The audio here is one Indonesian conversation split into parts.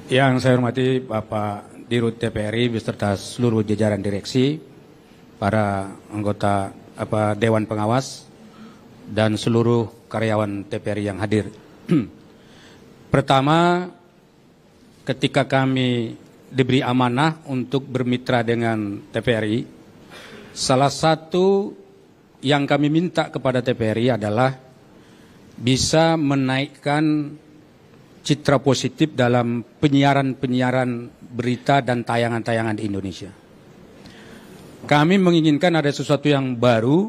Yang saya hormati Bapak Dirut TPRI beserta seluruh jajaran direksi, para anggota Dewan Pengawas, dan seluruh karyawan TPRI yang hadir. Pertama, ketika kami diberi amanah untuk bermitra dengan TPRI, salah satu yang kami minta kepada TPRI adalah bisa menaikkan citra positif dalam penyiaran berita dan tayangan-tayangan di Indonesia. Kami menginginkan ada sesuatu yang baru,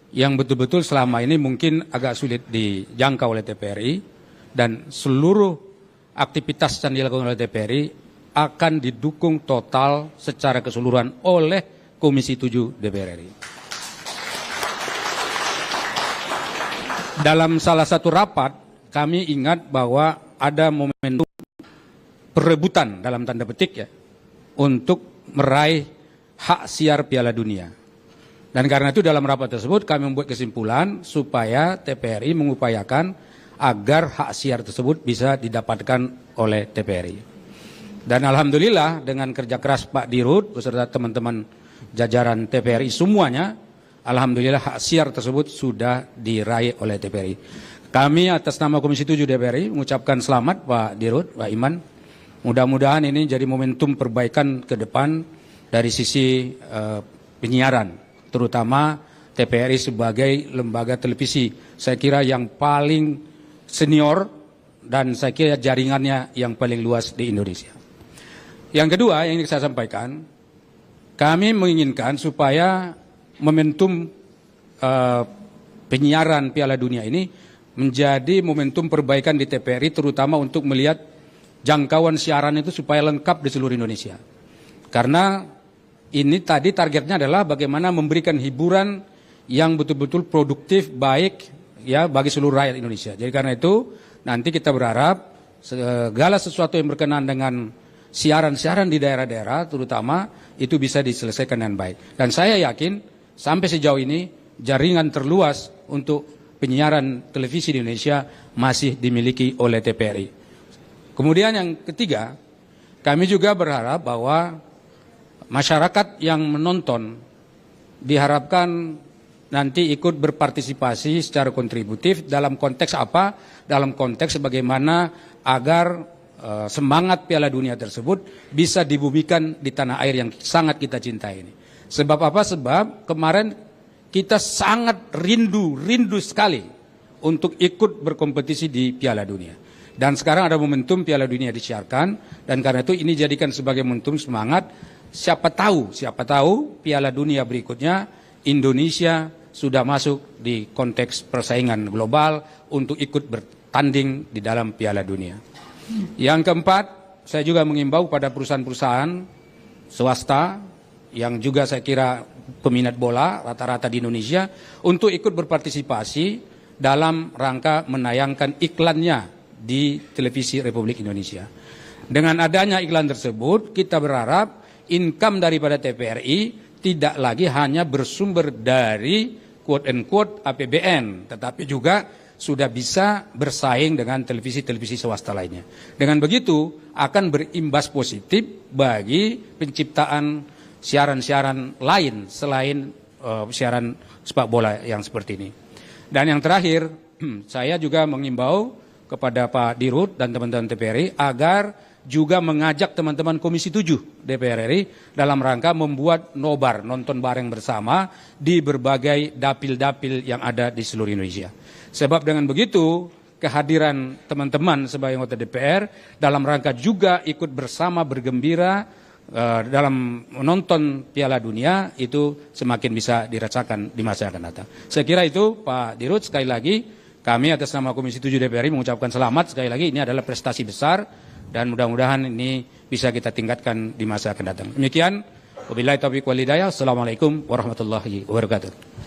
yang betul-betul selama ini mungkin agak sulit dijangkau oleh TPRI, dan seluruh aktivitas yang dilakukan oleh TPRI akan didukung total secara keseluruhan oleh Komisi 7 DPR RI. Dalam salah satu rapat, kami ingat bahwa ada momentum perebutan dalam tanda petik ya, untuk meraih hak siar Piala Dunia. Dan karena itu dalam rapat tersebut kami membuat kesimpulan supaya TPRI mengupayakan agar hak siar tersebut bisa didapatkan oleh TPRI. Dan alhamdulillah dengan kerja keras Pak Dirut beserta teman-teman jajaran TPRI semuanya, alhamdulillah hak siar tersebut sudah diraih oleh TPRI. Kami atas nama Komisi 7 DPRI mengucapkan selamat Pak Dirut, Pak Iman. Mudah-mudahan ini jadi momentum perbaikan ke depan dari sisi penyiaran, terutama TPRI sebagai lembaga televisi. Saya kira yang paling senior dan saya kira jaringannya yang paling luas di Indonesia. Yang kedua yang ingin saya sampaikan, kami menginginkan supaya momentum penyiaran Piala Dunia ini menjadi momentum perbaikan di TPRI, terutama untuk melihat jangkauan siaran itu supaya lengkap di seluruh Indonesia. Karena ini tadi targetnya adalah bagaimana memberikan hiburan yang betul-betul produktif, baik ya bagi seluruh rakyat Indonesia. Jadi karena itu nanti kita berharap segala sesuatu yang berkenaan dengan siaran-siaran di daerah-daerah terutama itu bisa diselesaikan dengan baik. Dan saya yakin sampai sejauh ini jaringan terluas untuk penyiaran televisi di Indonesia masih dimiliki oleh TPRI. Kemudian yang ketiga, kami juga berharap bahwa masyarakat yang menonton diharapkan nanti ikut berpartisipasi secara kontributif dalam konteks apa? Dalam konteks bagaimana agar semangat Piala Dunia tersebut bisa dibumikan di tanah air yang sangat kita cintai ini. Sebab apa? Sebab kemarin kita sangat rindu sekali untuk ikut berkompetisi di Piala Dunia. Dan sekarang ada momentum Piala Dunia disiarkan, dan karena itu ini jadikan sebagai momentum semangat. Siapa tahu Piala Dunia berikutnya Indonesia sudah masuk di konteks persaingan global untuk ikut bertanding di dalam Piala Dunia. Yang keempat, saya juga mengimbau pada perusahaan-perusahaan swasta yang juga saya kira peminat bola rata-rata di Indonesia untuk ikut berpartisipasi dalam rangka menayangkan iklannya di televisi Republik Indonesia. Dengan adanya iklan tersebut, kita berharap income daripada TPRI tidak lagi hanya bersumber dari quote-unquote APBN, tetapi juga sudah bisa bersaing dengan televisi-televisi swasta lainnya. Dengan begitu akan berimbas positif bagi penciptaan siaran-siaran lain selain siaran sepak bola yang seperti ini. Dan yang terakhir, saya juga mengimbau kepada Pak Dirut dan teman-teman TPRI agar juga mengajak teman-teman Komisi 7 DPR RI dalam rangka membuat nobar, nonton bareng bersama di berbagai dapil-dapil yang ada di seluruh Indonesia. Sebab dengan begitu kehadiran teman-teman sebagai anggota DPR dalam rangka juga ikut bersama bergembira dalam menonton Piala Dunia itu semakin bisa dirasakan di masa yang akan datang. Saya kira itu Pak Dirut, sekali lagi kami atas nama Komisi 7 DPR RI mengucapkan selamat sekali lagi, ini adalah prestasi besar dan mudah-mudahan ini bisa kita tingkatkan di masa yang akan datang. Demikian, wabillahi taufiq wal hidayah. Assalamualaikum warahmatullahi wabarakatuh.